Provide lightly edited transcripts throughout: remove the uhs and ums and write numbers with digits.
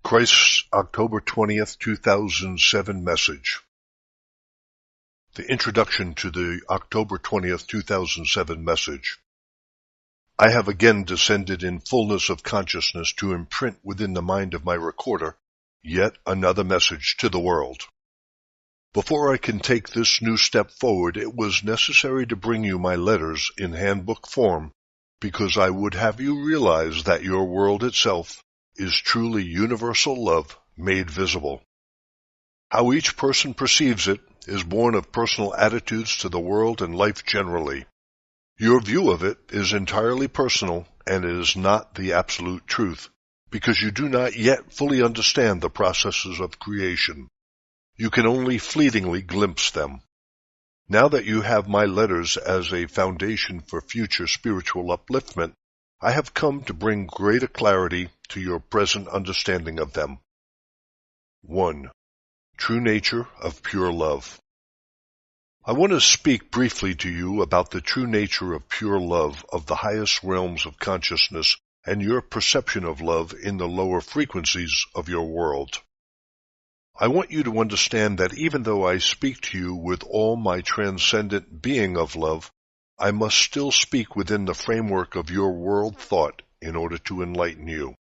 Christ's October 20th, 2007 message. The introduction to the October 20th, 2007 message. I have again descended in fullness of consciousness to imprint within the mind of my recorder yet another message to the world. Before I can take this new step forward, it was necessary to bring you my letters in handbook form, because I would have you realize that your world itself is truly universal love made visible. How each person perceives it is born of personal attitudes to the world and life generally. Your view of it is entirely personal and is not the absolute truth, because you do not yet fully understand the processes of creation. You can only fleetingly glimpse them. Now that you have my letters as a foundation for future spiritual upliftment, I have come to bring greater clarity to your present understanding of them. 1. True nature of pure love. I want to speak briefly to you about the true nature of pure love of the highest realms of consciousness and your perception of love in the lower frequencies of your world. I want you to understand that even though I speak to you with all my transcendent being of love, I must still speak within the framework of your world thought in order to enlighten you.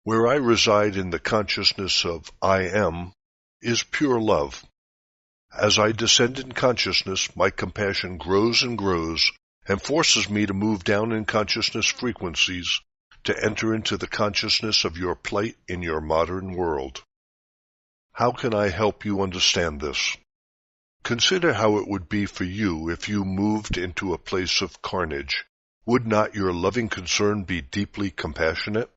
Where I reside in the consciousness of I am is pure love. As I descend in consciousness, my compassion grows and grows and forces me to move down in consciousness frequencies to enter into the consciousness of your plight in your modern world. How can I help you understand this? Consider how it would be for you if you moved into a place of carnage. Would not your loving concern be deeply compassionate?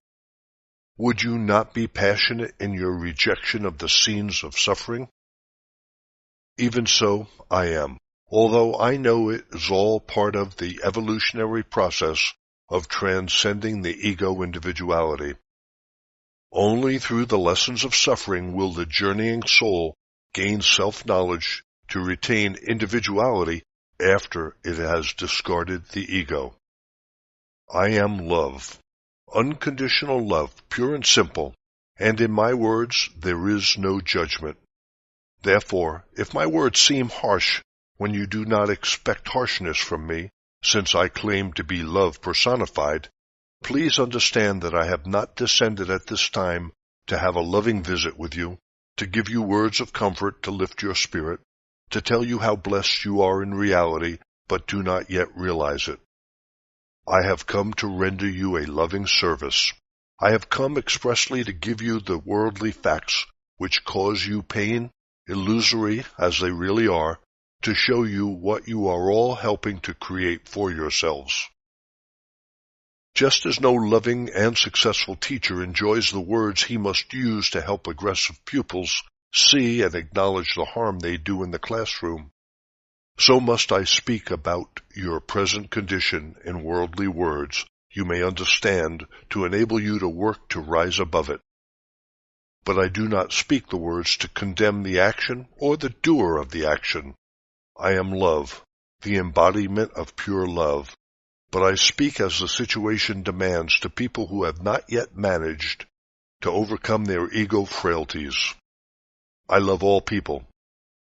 Would you not be passionate in your rejection of the scenes of suffering? Even so, I am, although I know it is all part of the evolutionary process of transcending the ego individuality. Only through the lessons of suffering will the journeying soul gain self-knowledge to retain individuality after it has discarded the ego. I am love, unconditional love, pure and simple, and in my words there is no judgment. Therefore, if my words seem harsh when you do not expect harshness from me, since I claim to be love personified, please understand that I have not descended at this time to have a loving visit with you, to give you words of comfort to lift your spirit, to tell you how blessed you are in reality, but do not yet realize it. I have come to render you a loving service. I have come expressly to give you the worldly facts which cause you pain, illusory as they really are, to show you what you are all helping to create for yourselves. Just as no loving and successful teacher enjoys the words he must use to help aggressive pupils see and acknowledge the harm they do in the classroom, so must I speak about your present condition in worldly words you may understand to enable you to work to rise above it. But I do not speak the words to condemn the action or the doer of the action. I am love, the embodiment of pure love, but I speak as the situation demands to people who have not yet managed to overcome their ego frailties. I love all people,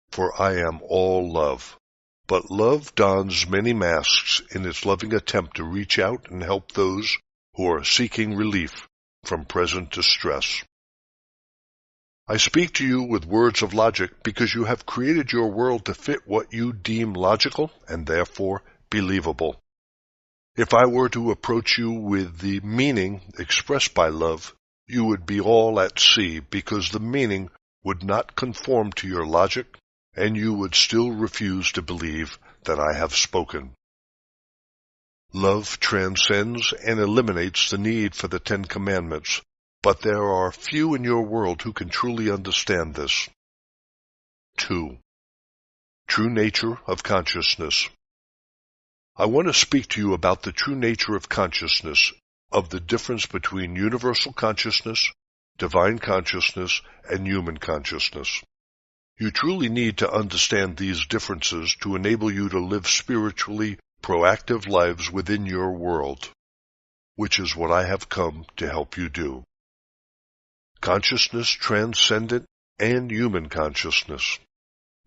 for I am all love. But love dons many masks in its loving attempt to reach out and help those who are seeking relief from present distress. I speak to you with words of logic because you have created your world to fit what you deem logical and therefore believable. If I were to approach you with the meaning expressed by love, you would be all at sea because the meaning would not conform to your logic, and you would still refuse to believe that I have spoken. Love transcends and eliminates the need for the 10 Commandments, but there are few in your world who can truly understand this. 2. True nature of consciousness. I want to speak to you about the true nature of consciousness, of the difference between universal consciousness, divine consciousness, and human consciousness. You truly need to understand these differences to enable you to live spiritually proactive lives within your world, which is what I have come to help you do. Consciousness transcendent and human consciousness.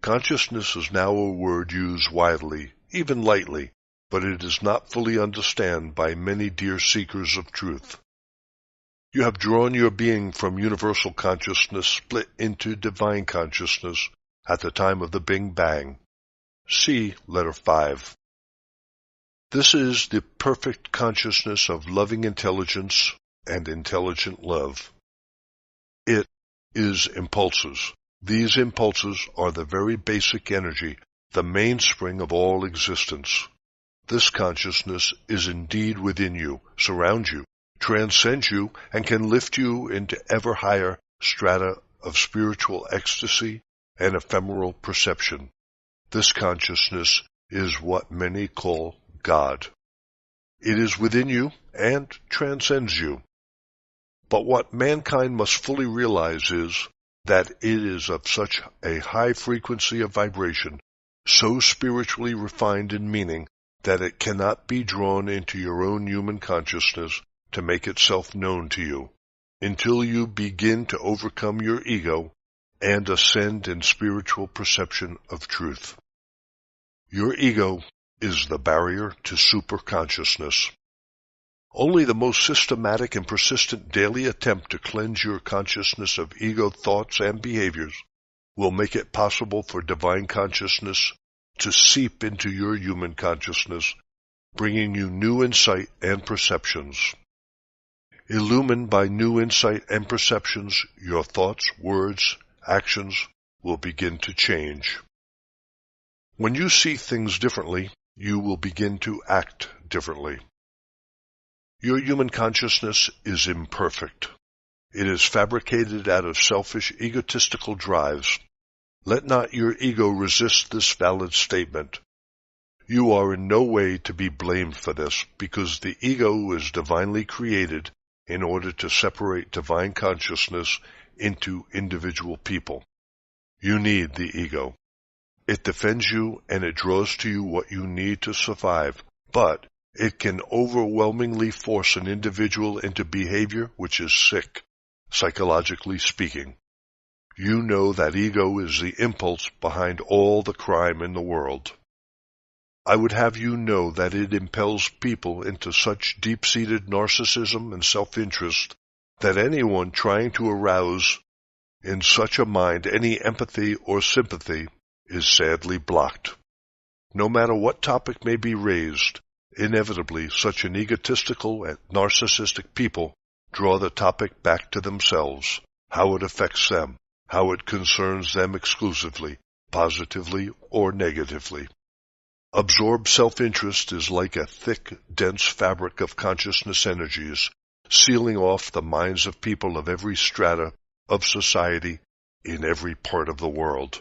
Consciousness is now a word used widely, even lightly, but it is not fully understood by many dear seekers of truth. You have drawn your being from universal consciousness split into divine consciousness at the time of the Big Bang. See letter 5. This is the perfect consciousness of loving intelligence and intelligent love. It is impulses. These impulses are the very basic energy, the mainspring of all existence. This consciousness is indeed within you, surrounds you, transcends you, and can lift you into ever higher strata of spiritual ecstasy and ephemeral perception. This consciousness is what many call God. It is within you and transcends you. But what mankind must fully realize is that it is of such a high frequency of vibration, so spiritually refined in meaning, that it cannot be drawn into your own human consciousness to make itself known to you, until you begin to overcome your ego and ascend in spiritual perception of truth. Your ego is the barrier to superconsciousness. Only the most systematic and persistent daily attempt to cleanse your consciousness of ego thoughts and behaviors will make it possible for divine consciousness to seep into your human consciousness, bringing you new insight and perceptions. Illumined by new insight and perceptions, your thoughts, words, actions will begin to change. When you see things differently, you will begin to act differently. Your human consciousness is imperfect. It is fabricated out of selfish, egotistical drives. Let not your ego resist this valid statement. You are in no way to be blamed for this, because the ego is divinely created in order to separate divine consciousness into individual people. You need the ego. It defends you and it draws to you what you need to survive, but it can overwhelmingly force an individual into behavior which is sick, psychologically speaking. You know that ego is the impulse behind all the crime in the world. I would have you know that it impels people into such deep-seated narcissism and self-interest that anyone trying to arouse in such a mind any empathy or sympathy is sadly blocked. No matter what topic may be raised, inevitably such an egotistical and narcissistic people draw the topic back to themselves, how it affects them, how it concerns them exclusively, positively or negatively. Absorbed self-interest is like a thick, dense fabric of consciousness energies, sealing off the minds of people of every strata of society in every part of the world.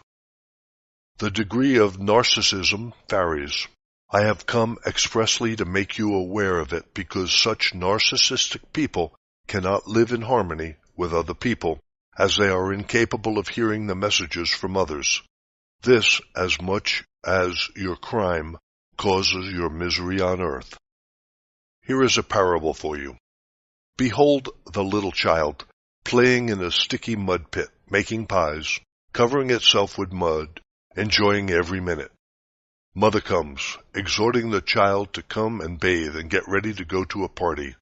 The degree of narcissism varies. I have come expressly to make you aware of it because such narcissistic people cannot live in harmony with other people, as they are incapable of hearing the messages from others. This, as much as your crime, causes your misery on earth. Here is a parable for you. Behold the little child, playing in a sticky mud pit, making pies, covering itself with mud, enjoying every minute. Mother comes, exhorting the child to come and bathe and get ready to go to a party.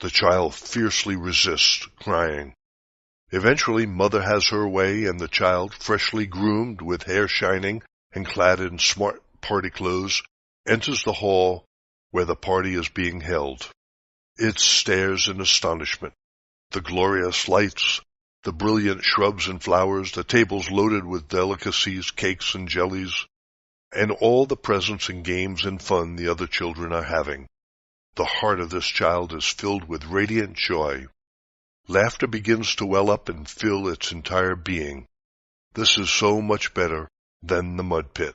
The child fiercely resists, crying. Eventually, mother has her way, and the child, freshly groomed with hair shining and clad in smart party clothes, enters the hall where the party is being held. It stares in astonishment. The glorious lights, the brilliant shrubs and flowers, the tables loaded with delicacies, cakes and jellies, and all the presents and games and fun the other children are having. The heart of this child is filled with radiant joy. Laughter begins to well up and fill its entire being. This is so much better than the mud pit.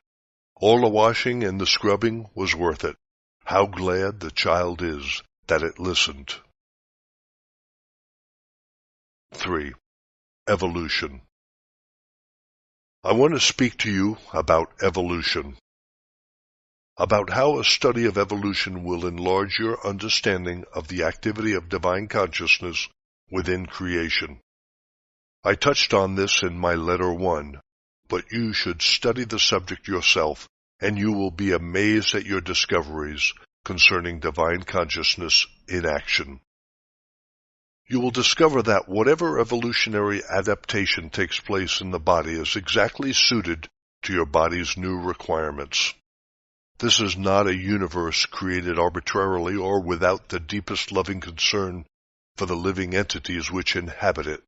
All the washing and the scrubbing was worth it. How glad the child is that it listened. 3. Evolution. I want to speak to you about evolution, about how a study of evolution will enlarge your understanding of the activity of divine consciousness within creation. I touched on this in my letter 1, but you should study the subject yourself, and you will be amazed at your discoveries concerning divine consciousness in action. You will discover that whatever evolutionary adaptation takes place in the body is exactly suited to your body's new requirements. This is not a universe created arbitrarily or without the deepest loving concern for the living entities which inhabit it.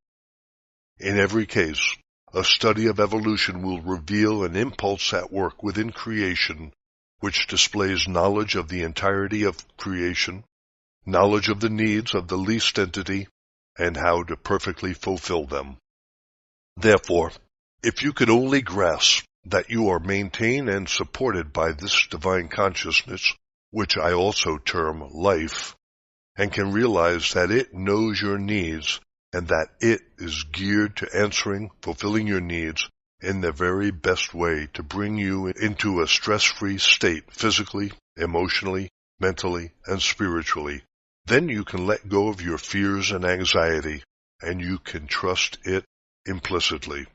In every case, a study of evolution will reveal an impulse at work within creation which displays knowledge of the entirety of creation, knowledge of the needs of the least entity, and how to perfectly fulfill them. Therefore, if you could only grasp that you are maintained and supported by this divine consciousness, which I also term life, and can realize that it knows your needs and that it is geared to answering, fulfilling your needs in the very best way to bring you into a stress-free state physically, emotionally, mentally, and spiritually, then you can let go of your fears and anxiety, and you can trust it implicitly.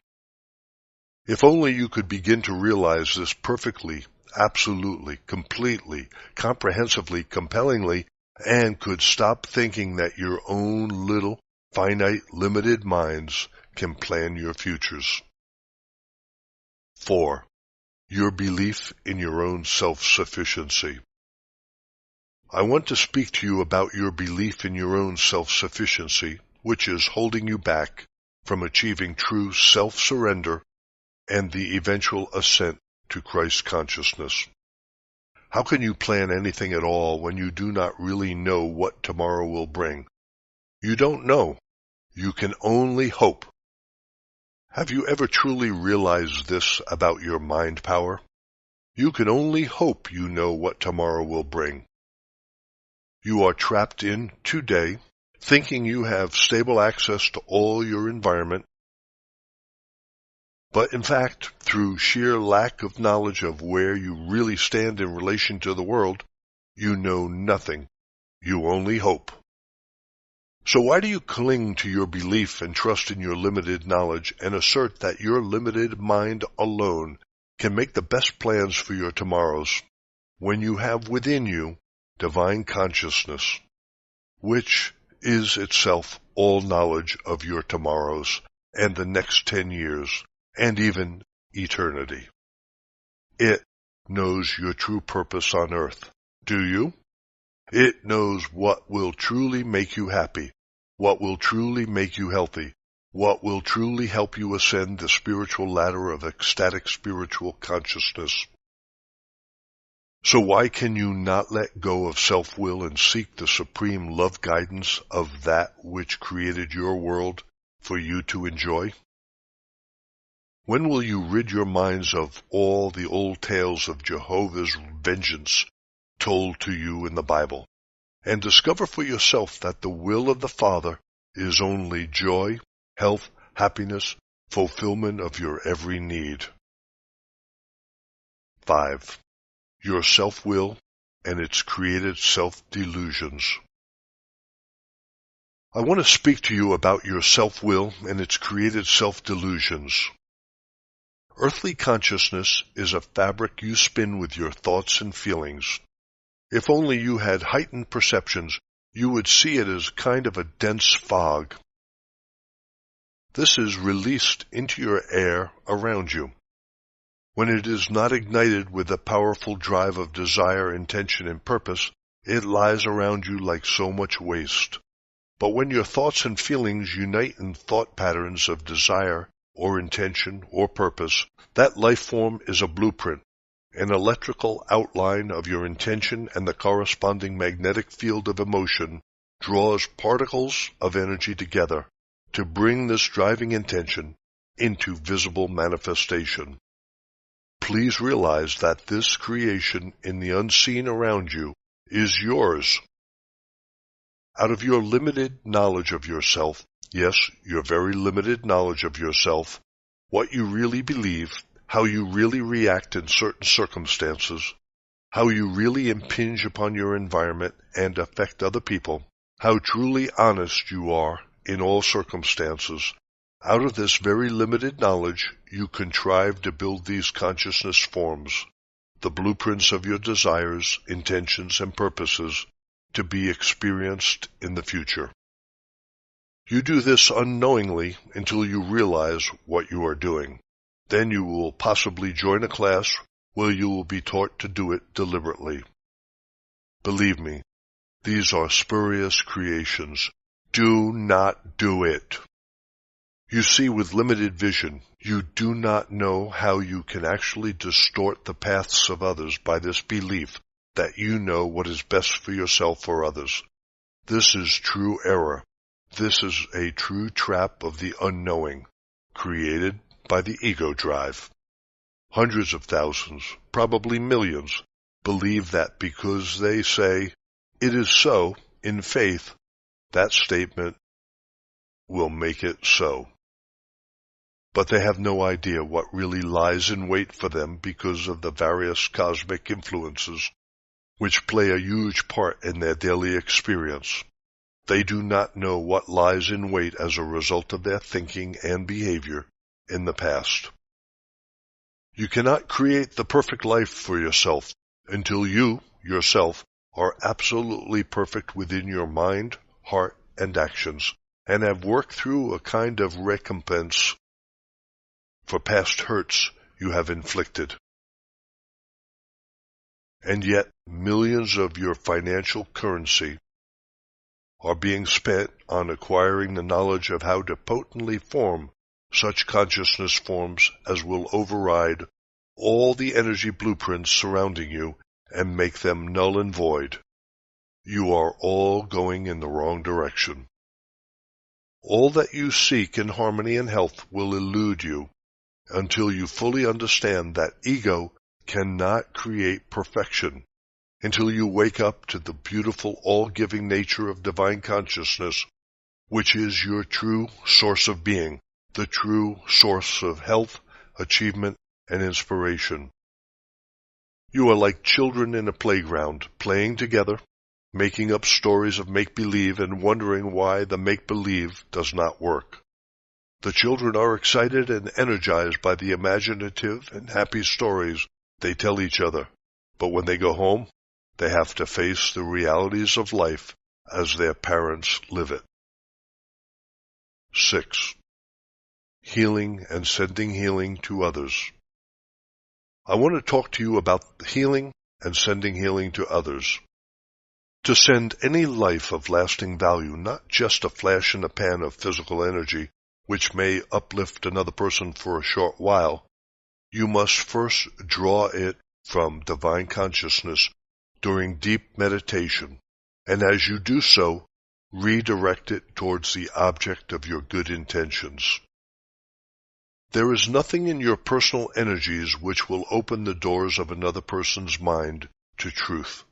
If only you could begin to realize this perfectly, absolutely, completely, comprehensively, compellingly, and could stop thinking that your own little, finite, limited minds can plan your futures. 4. Your belief in your own self-sufficiency. I want to speak to you about your belief in your own self-sufficiency, which is holding you back from achieving true self-surrender and the eventual ascent to Christ consciousness. How can you plan anything at all when you do not really know what tomorrow will bring? You don't know. You can only hope. Have you ever truly realized this about your mind power? You can only hope you know what tomorrow will bring. You are trapped in today, thinking you have stable access to all your environment, but in fact, through sheer lack of knowledge of where you really stand in relation to the world, you know nothing. You only hope. So why do you cling to your belief and trust in your limited knowledge and assert that your limited mind alone can make the best plans for your tomorrows, when you have within you divine consciousness, which is itself all knowledge of your tomorrows and the next 10 years, and even eternity? It knows your true purpose on earth. Do you? It knows what will truly make you happy, what will truly make you healthy, what will truly help you ascend the spiritual ladder of ecstatic spiritual consciousness. So why can you not let go of self-will and seek the supreme love guidance of that which created your world for you to enjoy? When will you rid your minds of all the old tales of Jehovah's vengeance told to you in the Bible, and discover for yourself that the will of the Father is only joy, health, happiness, fulfillment of your every need? 5. Your self-will and its created self-delusions. I want to speak to you about your self-will and its created self-delusions. Earthly consciousness is a fabric you spin with your thoughts and feelings. If only you had heightened perceptions, you would see it as kind of a dense fog. This is released into your air around you. When it is not ignited with the powerful drive of desire, intention, and purpose, it lies around you like so much waste. But when your thoughts and feelings unite in thought patterns of desire, or intention, or purpose, that life form is a blueprint, an electrical outline of your intention, and the corresponding magnetic field of emotion draws particles of energy together to bring this driving intention into visible manifestation. Please realize that this creation in the unseen around you is yours. Out of your limited knowledge of yourself, yes, your very limited knowledge of yourself, what you really believe, how you really react in certain circumstances, how you really impinge upon your environment and affect other people, how truly honest you are in all circumstances, out of this very limited knowledge you contrive to build these consciousness forms, the blueprints of your desires, intentions, and purposes to be experienced in the future. You do this unknowingly until you realize what you are doing. Then you will possibly join a class where you will be taught to do it deliberately. Believe me, these are spurious creations. Do not do it. You see with limited vision, you do not know how you can actually distort the paths of others by this belief that you know what is best for yourself or others. This is true error. This is a true trap of the unknowing, created by the ego drive. Hundreds of thousands, probably millions, believe that because they say, "It is so," in faith, that statement will make it so. But they have no idea what really lies in wait for them because of the various cosmic influences which play a huge part in their daily experience. They do not know what lies in wait as a result of their thinking and behavior in the past. You cannot create the perfect life for yourself until you, yourself, are absolutely perfect within your mind, heart, and actions, and have worked through a kind of recompense for past hurts you have inflicted. And yet, millions of your financial currency are being spent on acquiring the knowledge of how to potently form such consciousness forms as will override all the energy blueprints surrounding you and make them null and void. You are all going in the wrong direction. All that you seek in harmony and health will elude you until you fully understand that ego cannot create perfection, until you wake up to the beautiful all-giving nature of divine consciousness, which is your true source of being, the true source of health, achievement, and inspiration. You are like children in a playground, playing together, making up stories of make-believe and wondering why the make-believe does not work. The children are excited and energized by the imaginative and happy stories they tell each other, but when they go home, they have to face the realities of life as their parents live it. 6. Healing and sending healing to others. I want to talk to you about healing and sending healing to others. To send any life of lasting value, not just a flash in the pan of physical energy, which may uplift another person for a short while, you must first draw it from divine consciousness during deep meditation, and as you do so, redirect it towards the object of your good intentions. There is nothing in your personal energies which will open the doors of another person's mind to truth.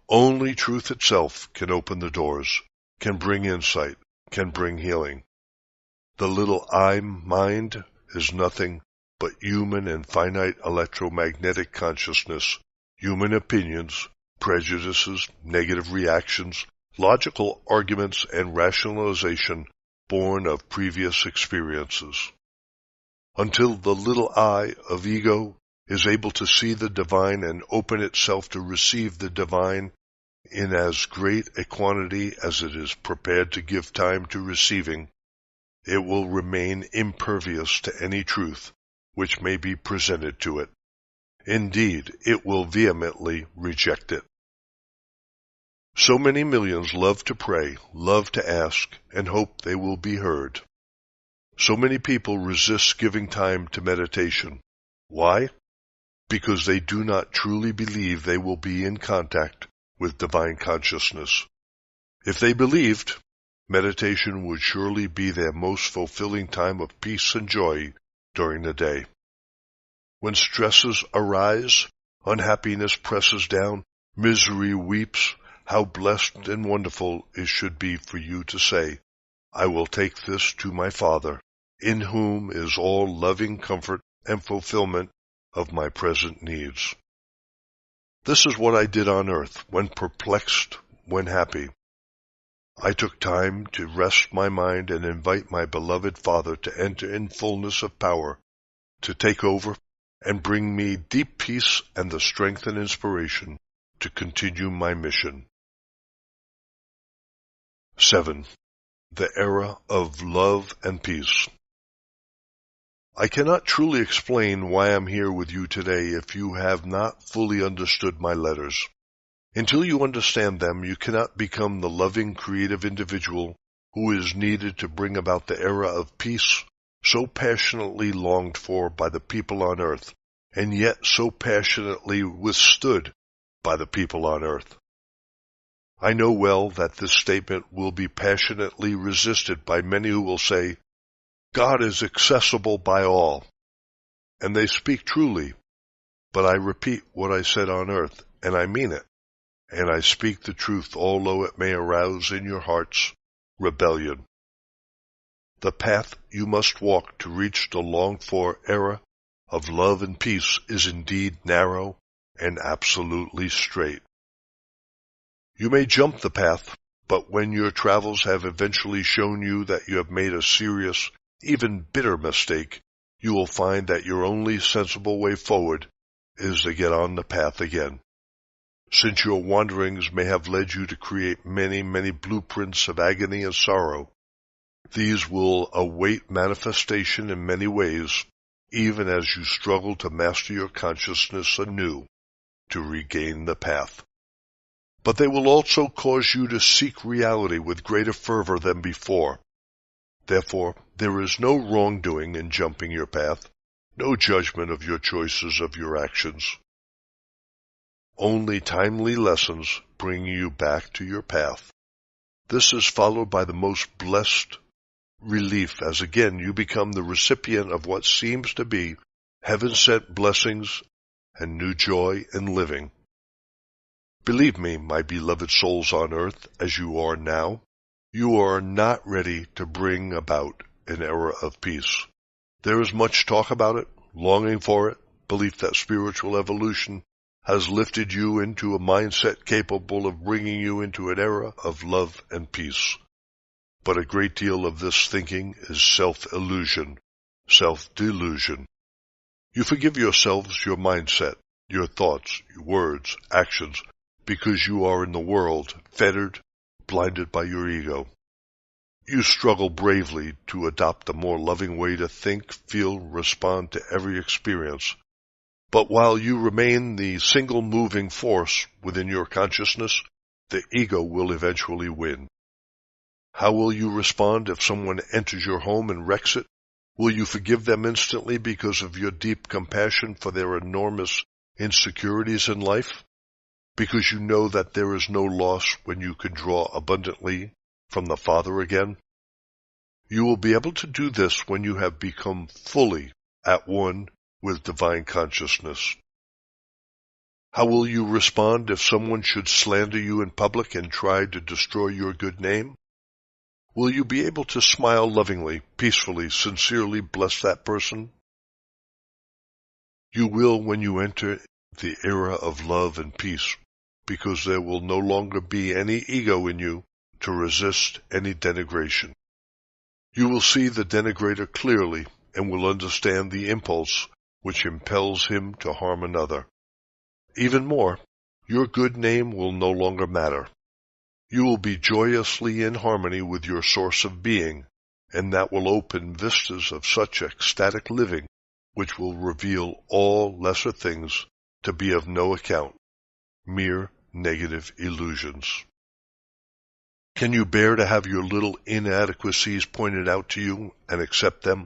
Only truth itself can open the doors, can bring insight, can bring healing. The little I mind is nothing but human and finite electromagnetic consciousness, human opinions, prejudices, negative reactions, logical arguments, and rationalization born of previous experiences. Until the little I of ego is able to see the divine and open itself to receive the divine in as great a quantity as it is prepared to give time to receiving, it will remain impervious to any truth which may be presented to it. Indeed, it will vehemently reject it. So many millions love to pray, love to ask, and hope they will be heard. So many people resist giving time to meditation. Why? Because they do not truly believe they will be in contact with divine consciousness. If they believed, meditation would surely be their most fulfilling time of peace and joy during the day. When stresses arise, unhappiness presses down, misery weeps, how blessed and wonderful it should be for you to say, "I will take this to my Father, in whom is all loving comfort and fulfillment of my present needs." This is what I did on earth, when perplexed, when happy. I took time to rest my mind and invite my beloved Father to enter in fullness of power, to take over and bring me deep peace and the strength and inspiration to continue my mission. 7. The Era of Love and Peace. I cannot truly explain why I'm here with you today if you have not fully understood my letters. Until you understand them, you cannot become the loving, creative individual who is needed to bring about the era of peace so passionately longed for by the people on earth, and yet so passionately withstood by the people on earth. I know well that this statement will be passionately resisted by many who will say, God is accessible by all. And they speak truly, but I repeat what I said on earth, and I mean it. And I speak the truth, although it may arouse in your hearts rebellion. The path you must walk to reach the longed-for era of love and peace is indeed narrow and absolutely straight. You may jump the path, but when your travels have eventually shown you that you have made a serious, even bitter mistake, you will find that your only sensible way forward is to get on the path again. Since your wanderings may have led you to create many, many blueprints of agony and sorrow, these will await manifestation in many ways, even as you struggle to master your consciousness anew to regain the path. But they will also cause you to seek reality with greater fervor than before. Therefore, there is no wrongdoing in jumping your path, no judgment of your choices of your actions. Only timely lessons bring you back to your path. This is followed by the most blessed relief as again you become the recipient of what seems to be heaven-sent blessings and new joy in living. Believe me, my beloved souls on earth, as you are now, you are not ready to bring about an era of peace. There is much talk about it, longing for it, belief that spiritual evolution has lifted you into a mindset capable of bringing you into an era of love and peace. But a great deal of this thinking is self-illusion, self-delusion. You forgive yourselves your mindset, your thoughts, your words, actions, because you are in the world, fettered, blinded by your ego. You struggle bravely to adopt a more loving way to think, feel, respond to every experience. But while you remain the single moving force within your consciousness, the ego will eventually win. How will you respond if someone enters your home and wrecks it? Will you forgive them instantly because of your deep compassion for their enormous insecurities in life? Because you know that there is no loss when you can draw abundantly from the Father again? You will be able to do this when you have become fully at one with divine consciousness. How will you respond if someone should slander you in public and try to destroy your good name? Will you be able to smile lovingly, peacefully, sincerely bless that person? You will when you enter the era of love and peace, because there will no longer be any ego in you to resist any denigration. You will see the denigrator clearly and will understand the impulse which impels him to harm another. Even more, your good name will no longer matter. You will be joyously in harmony with your source of being, and that will open vistas of such ecstatic living which will reveal all lesser things to be of no account, mere negative illusions. Can you bear to have your little inadequacies pointed out to you and accept them,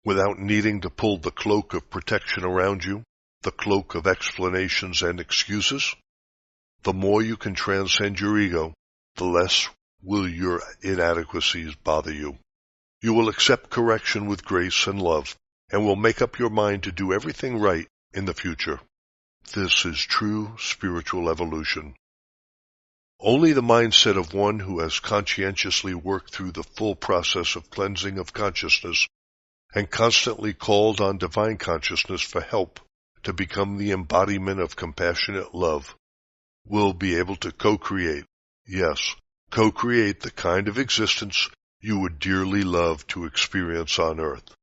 without needing to pull the cloak of protection around you, the cloak of explanations and excuses? The more you can transcend your ego, the less will your inadequacies bother you. You will accept correction with grace and love, and will make up your mind to do everything right in the future. This is true spiritual evolution. Only the mindset of one who has conscientiously worked through the full process of cleansing of consciousness and constantly called on divine consciousness for help to become the embodiment of compassionate love will be able to co-create, yes, co-create the kind of existence you would dearly love to experience on Earth.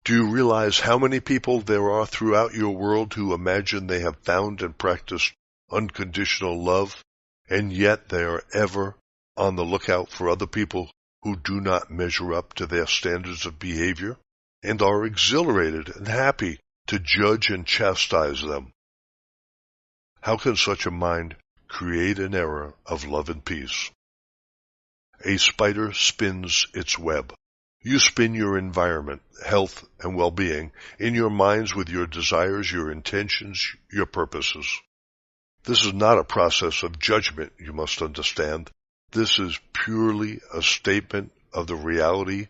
Do you realize how many people there are throughout your world who imagine they have found and practiced unconditional love, and yet they are ever on the lookout for other people who do not measure up to their standards of behavior, and are exhilarated and happy to judge and chastise them? How can such a mind create an era of love and peace? A spider spins its web. You spin your environment, health, and well-being in your minds with your desires, your intentions, your purposes. This is not a process of judgment, you must understand. This is purely a statement of the reality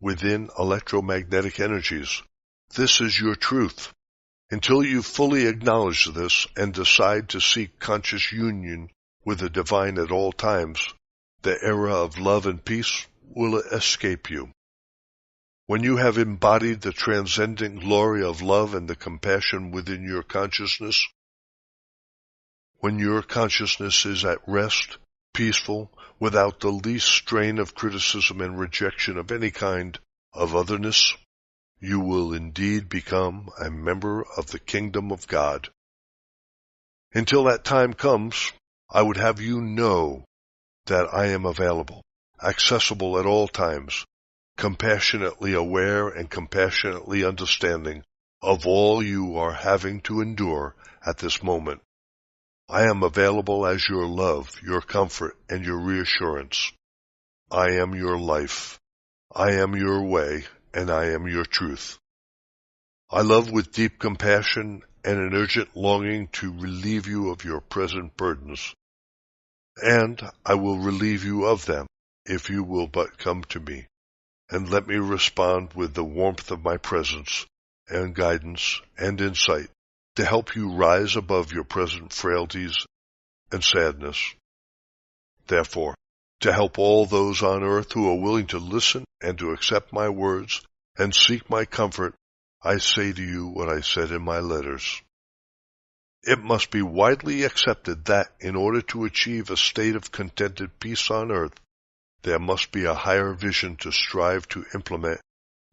within electromagnetic energies. This is your truth. Until you fully acknowledge this and decide to seek conscious union with the divine at all times, the era of love and peace will escape you. When you have embodied the transcendent glory of love and the compassion within your consciousness, when your consciousness is at rest, peaceful, without the least strain of criticism and rejection of any kind of otherness, you will indeed become a member of the kingdom of God. Until that time comes, I would have you know that I am available, accessible at all times, compassionately aware and compassionately understanding of all you are having to endure at this moment. I am available as your love, your comfort, and your reassurance. I am your life. I am your way, and I am your truth. I love with deep compassion and an urgent longing to relieve you of your present burdens, and I will relieve you of them if you will but come to me, and let me respond with the warmth of my presence and guidance and insight to help you rise above your present frailties and sadness. Therefore, to help all those on earth who are willing to listen and to accept my words and seek my comfort, I say to you what I said in my letters. It must be widely accepted that in order to achieve a state of contented peace on earth, there must be a higher vision to strive to implement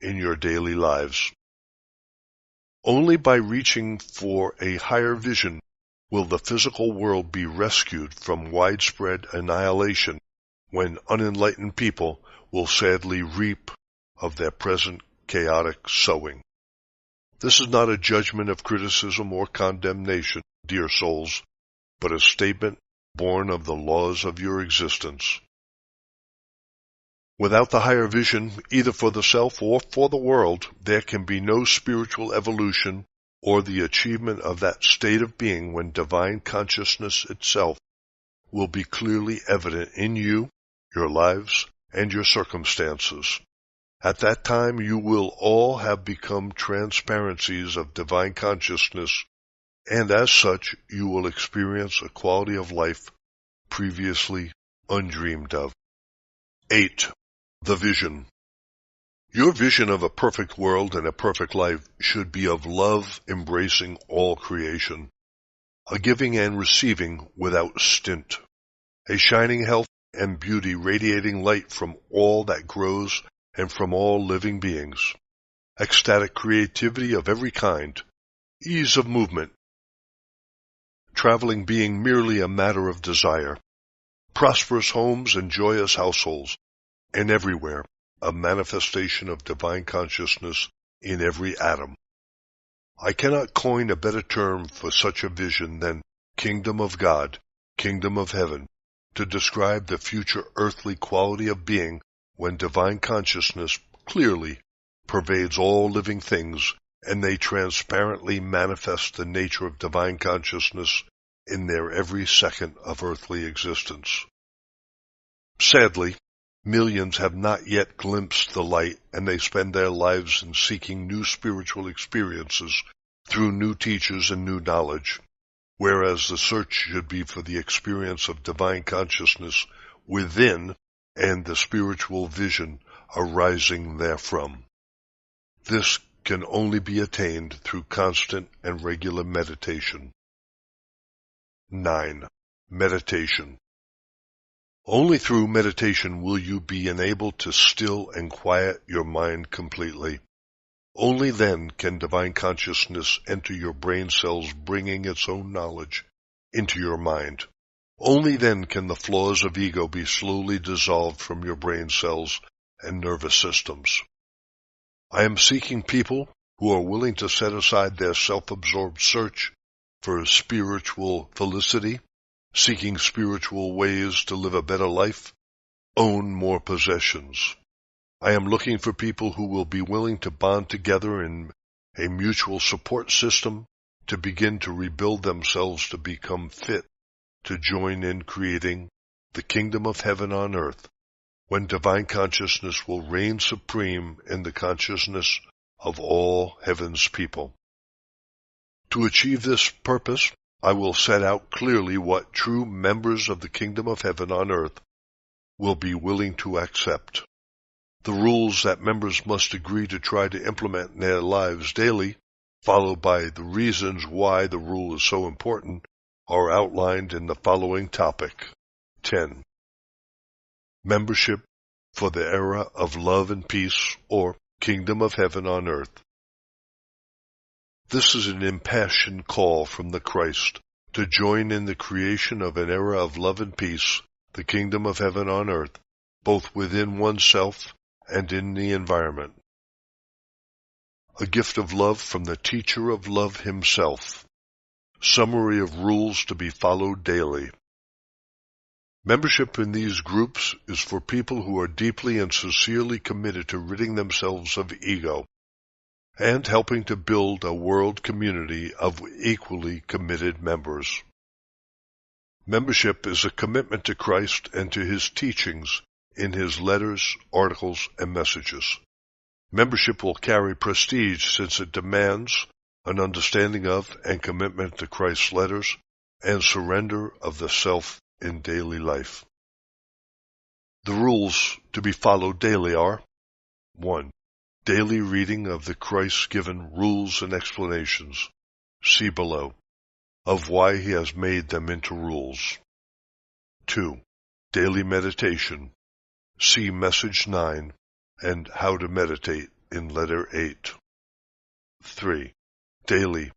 in your daily lives. Only by reaching for a higher vision will the physical world be rescued from widespread annihilation, when unenlightened people will sadly reap of their present chaotic sowing. This is not a judgment of criticism or condemnation, dear souls, but a statement born of the laws of your existence. Without the higher vision, either for the self or for the world, there can be no spiritual evolution or the achievement of that state of being when divine consciousness itself will be clearly evident in you, your lives, and your circumstances. At that time you will all have become transparencies of divine consciousness, and as such you will experience a quality of life previously undreamed of. 8. The vision. Your vision of a perfect world and a perfect life should be of love embracing all creation, a giving and receiving without stint, a shining health and beauty radiating light from all that grows and from all living beings, ecstatic creativity of every kind, ease of movement, traveling being merely a matter of desire, prosperous homes and joyous households, and everywhere a manifestation of divine consciousness in every atom. I cannot coin a better term for such a vision than kingdom of God, kingdom of heaven, to describe the future earthly quality of being when divine consciousness clearly pervades all living things and they transparently manifest the nature of divine consciousness in their every second of earthly existence. Sadly, millions have not yet glimpsed the light, and they spend their lives in seeking new spiritual experiences through new teachers and new knowledge, whereas the search should be for the experience of divine consciousness within and the spiritual vision arising therefrom. This can only be attained through constant and regular meditation. 9. Meditation. Only through meditation will you be enabled to still and quiet your mind completely. Only then can divine consciousness enter your brain cells, bringing its own knowledge into your mind. Only then can the flaws of ego be slowly dissolved from your brain cells and nervous systems. I am seeking people who are willing to set aside their self-absorbed search for spiritual felicity, seeking spiritual ways to live a better life, own more possessions. I am looking for people who will be willing to bond together in a mutual support system to begin to rebuild themselves to become fit to join in creating the kingdom of heaven on earth, when divine consciousness will reign supreme in the consciousness of all heaven's people. To achieve this purpose, I will set out clearly what true members of the kingdom of heaven on earth will be willing to accept. The rules that members must agree to try to implement in their lives daily, followed by the reasons why the rule is so important, are outlined in the following topic. 10. Membership for the era of love and peace, or kingdom of heaven on earth. This is an impassioned call from the Christ to join in the creation of an era of love and peace, the kingdom of heaven on earth, both within oneself and in the environment. A gift of love from the teacher of love himself. Summary of rules to be followed daily. Membership in these groups is for people who are deeply and sincerely committed to ridding themselves of ego and helping to build a world community of equally committed members. Membership is a commitment to Christ and to his teachings in his letters, articles, and messages. Membership will carry prestige since it demands an understanding of and commitment to Christ's letters and surrender of the self in daily life. The rules to be followed daily are: 1. Daily reading of the Christ-given rules and explanations, see below, of why he has made them into rules. 2. Daily meditation, see message 9 and how to meditate in letter 8. 3. Daily,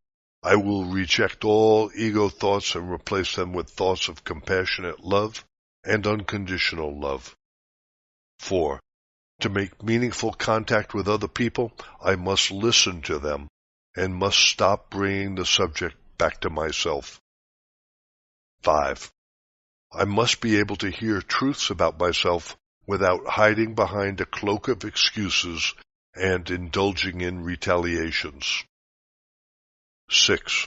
I will reject all ego thoughts and replace them with thoughts of compassionate love and unconditional love. 4. To make meaningful contact with other people, I must listen to them and must stop bringing the subject back to myself. 5. I must be able to hear truths about myself without hiding behind a cloak of excuses and indulging in retaliations. 6.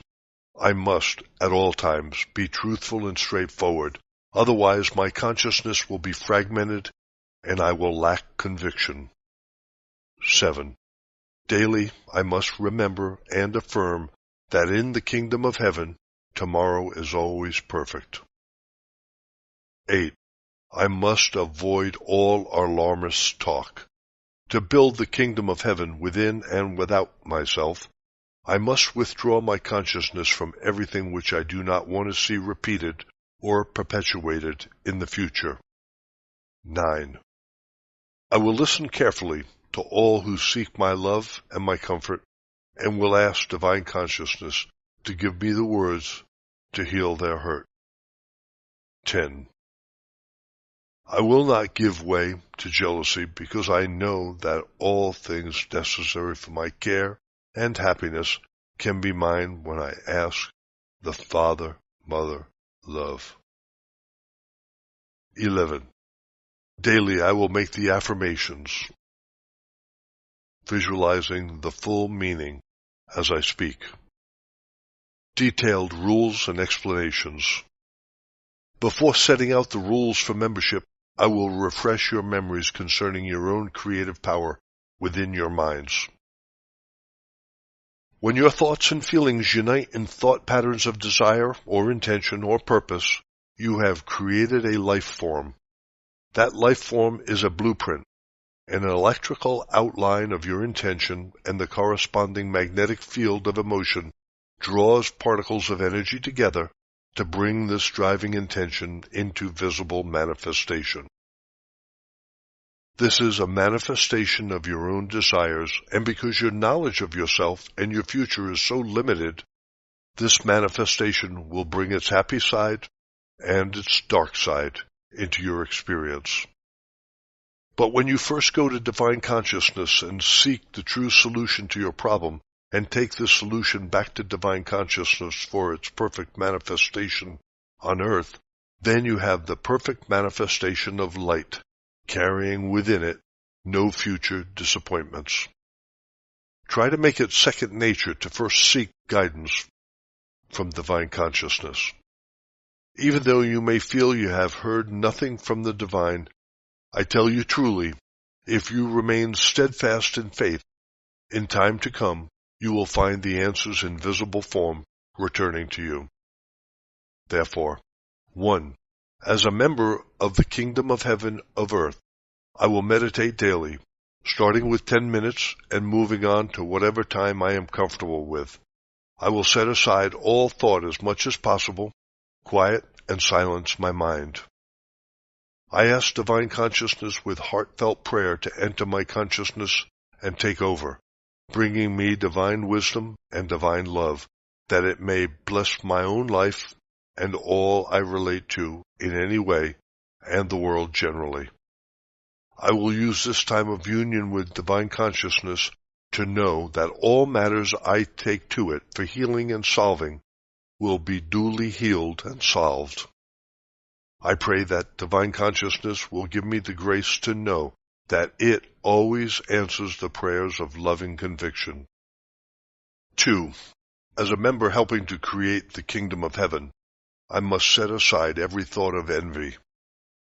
I must, at all times, be truthful and straightforward, otherwise my consciousness will be fragmented and I will lack conviction. 7. Daily I must remember and affirm that in the kingdom of heaven, tomorrow is always perfect. 8. I must avoid all alarmist talk. To build the kingdom of heaven within and without myself, I must withdraw my consciousness from everything which I do not want to see repeated or perpetuated in the future. 9. I will listen carefully to all who seek my love and my comfort, and will ask divine consciousness to give me the words to heal their hurt. 10. I will not give way to jealousy because I know that all things necessary for my care and happiness can be mine when I ask the Father, Mother, love. 11. Daily I will make the affirmations, visualizing the full meaning as I speak. Detailed rules and explanations. Before setting out the rules for membership, I will refresh your memories concerning your own creative power within your minds. When your thoughts and feelings unite in thought patterns of desire or intention or purpose, you have created a life form. That life form is a blueprint, an electrical outline of your intention, and the corresponding magnetic field of emotion draws particles of energy together to bring this driving intention into visible manifestation. This is a manifestation of your own desires, and because your knowledge of yourself and your future is so limited, this manifestation will bring its happy side and its dark side into your experience. But when you first go to divine consciousness and seek the true solution to your problem, and take this solution back to divine consciousness for its perfect manifestation on earth, then you have the perfect manifestation of light, carrying within it no future disappointments. Try to make it second nature to first seek guidance from divine consciousness. Even though you may feel you have heard nothing from the divine, I tell you truly, if you remain steadfast in faith, in time to come, you will find the answers in visible form returning to you. Therefore, 1. As a member of the kingdom of heaven of earth, I will meditate daily, starting with 10 minutes and moving on to whatever time I am comfortable with. I will set aside all thought as much as possible, quiet and silence my mind. I ask divine consciousness with heartfelt prayer to enter my consciousness and take over, bringing me divine wisdom and divine love, that it may bless my own life and all I relate to in any way, and the world generally. I will use this time of union with divine consciousness to know that all matters I take to it for healing and solving will be duly healed and solved. I pray that divine consciousness will give me the grace to know that it always answers the prayers of loving conviction. 2. As a member helping to create the kingdom of heaven, I must set aside every thought of envy.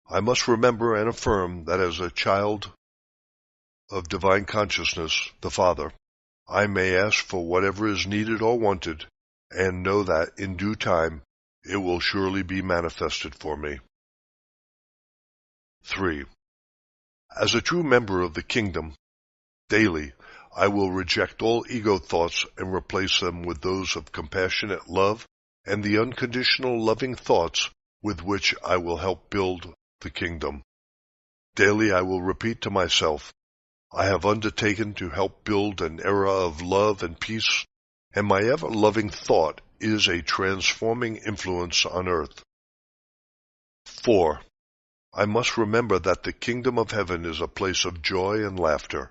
I must remember and affirm that as a child of divine consciousness, the Father, I may ask for whatever is needed or wanted, and know that in due time it will surely be manifested for me. 3. As a true member of the kingdom, daily I will reject all ego thoughts and replace them with those of compassionate love and the unconditional loving thoughts with which I will help build the kingdom. Daily I will repeat to myself, I have undertaken to help build an era of love and peace, and my ever-loving thought is a transforming influence on earth. 4. I must remember that the kingdom of heaven is a place of joy and laughter.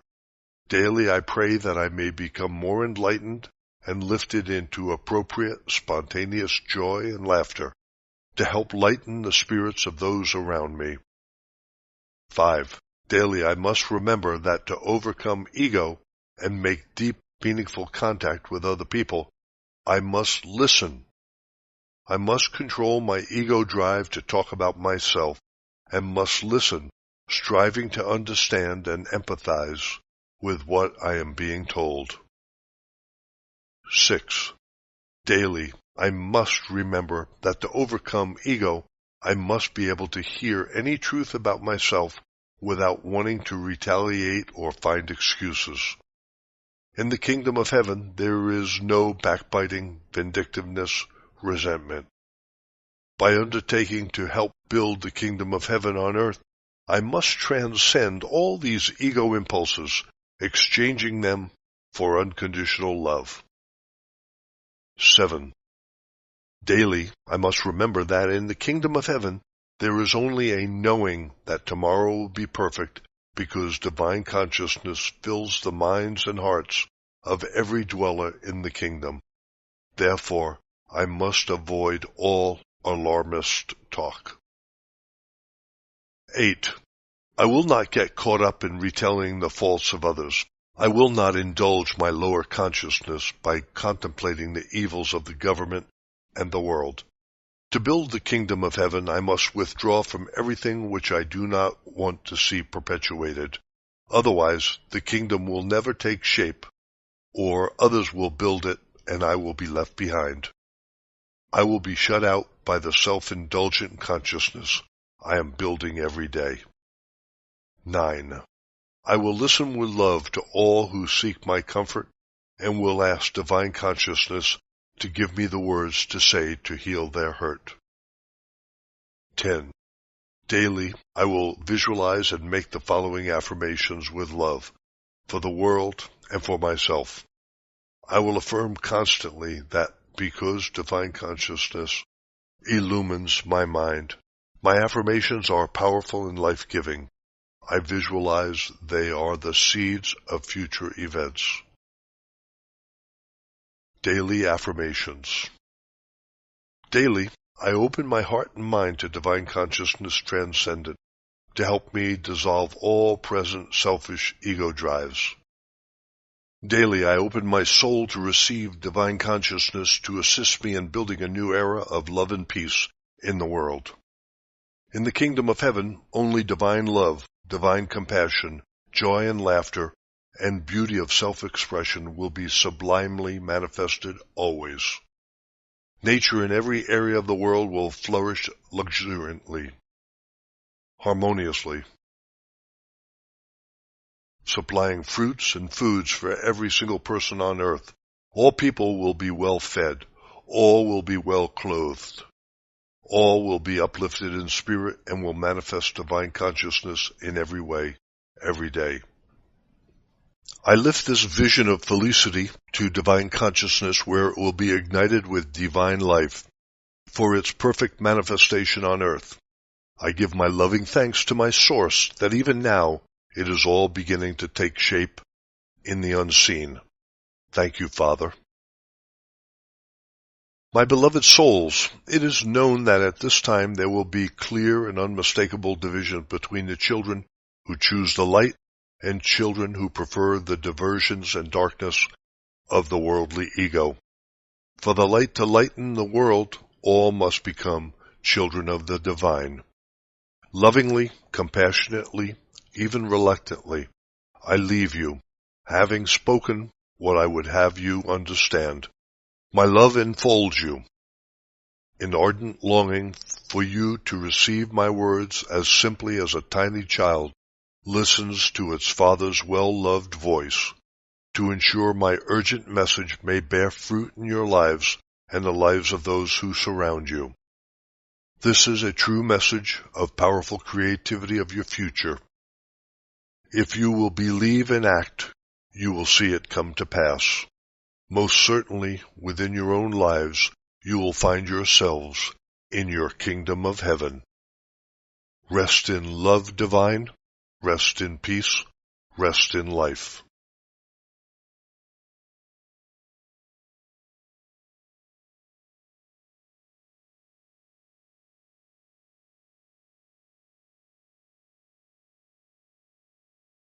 Daily I pray that I may become more enlightened and lifted into appropriate, spontaneous joy and laughter to help lighten the spirits of those around me. 5. Daily I must remember that to overcome ego and make deep, meaningful contact with other people, I must listen. I must control my ego drive to talk about myself, and must listen, striving to understand and empathize with what I am being told. 6. Daily, I must remember that to overcome ego, I must be able to hear any truth about myself without wanting to retaliate or find excuses. In the kingdom of heaven, there is no backbiting, vindictiveness, resentment. By undertaking to help build the kingdom of heaven on earth, I must transcend all these ego impulses, exchanging them for unconditional love. 7. Daily, I must remember that in the kingdom of heaven, there is only a knowing that tomorrow will be perfect, because divine consciousness fills the minds and hearts of every dweller in the kingdom. Therefore, I must avoid all alarmist talk. 8. I will not get caught up in retelling the faults of others. I will not indulge my lower consciousness by contemplating the evils of the government and the world. To build the kingdom of heaven, I must withdraw from everything which I do not want to see perpetuated. Otherwise, the kingdom will never take shape, or others will build it and I will be left behind. I will be shut out by the self-indulgent consciousness I am building every day. 9. I will listen with love to all who seek my comfort and will ask divine consciousness to give me the words to say to heal their hurt. 10. Daily, I will visualize and make the following affirmations with love, for the world and for myself. I will affirm constantly that because divine consciousness illumines my mind, my affirmations are powerful and life-giving. I visualize they are the seeds of future events. Daily affirmations. Daily, I open my heart and mind to divine consciousness transcendent to help me dissolve all present selfish ego drives. Daily, I open my soul to receive divine consciousness to assist me in building a new era of love and peace in the world. In the kingdom of heaven, only divine love, divine compassion, joy and laughter, and beauty of self-expression will be sublimely manifested always. Nature in every area of the world will flourish luxuriantly, harmoniously, supplying fruits and foods for every single person on earth. All people will be well fed. All will be well clothed. All will be uplifted in spirit and will manifest divine consciousness in every way, every day. I lift this vision of felicity to divine consciousness where it will be ignited with divine life for its perfect manifestation on earth. I give my loving thanks to my source that even now it is all beginning to take shape in the unseen. Thank you, Father. My beloved souls, it is known that at this time there will be clear and unmistakable division between the children who choose the light and children who prefer the diversions and darkness of the worldly ego. For the light to lighten the world, all must become children of the divine. Lovingly, compassionately, even reluctantly, I leave you, having spoken what I would have you understand. My love enfolds you, in ardent longing for you to receive my words as simply as a tiny child listens to its father's well-loved voice, to ensure my urgent message may bear fruit in your lives and the lives of those who surround you. This is a true message of powerful creativity of your future. If you will believe and act, you will see it come to pass. Most certainly, within your own lives, you will find yourselves in your kingdom of heaven. Rest in love divine, rest in peace, rest in life.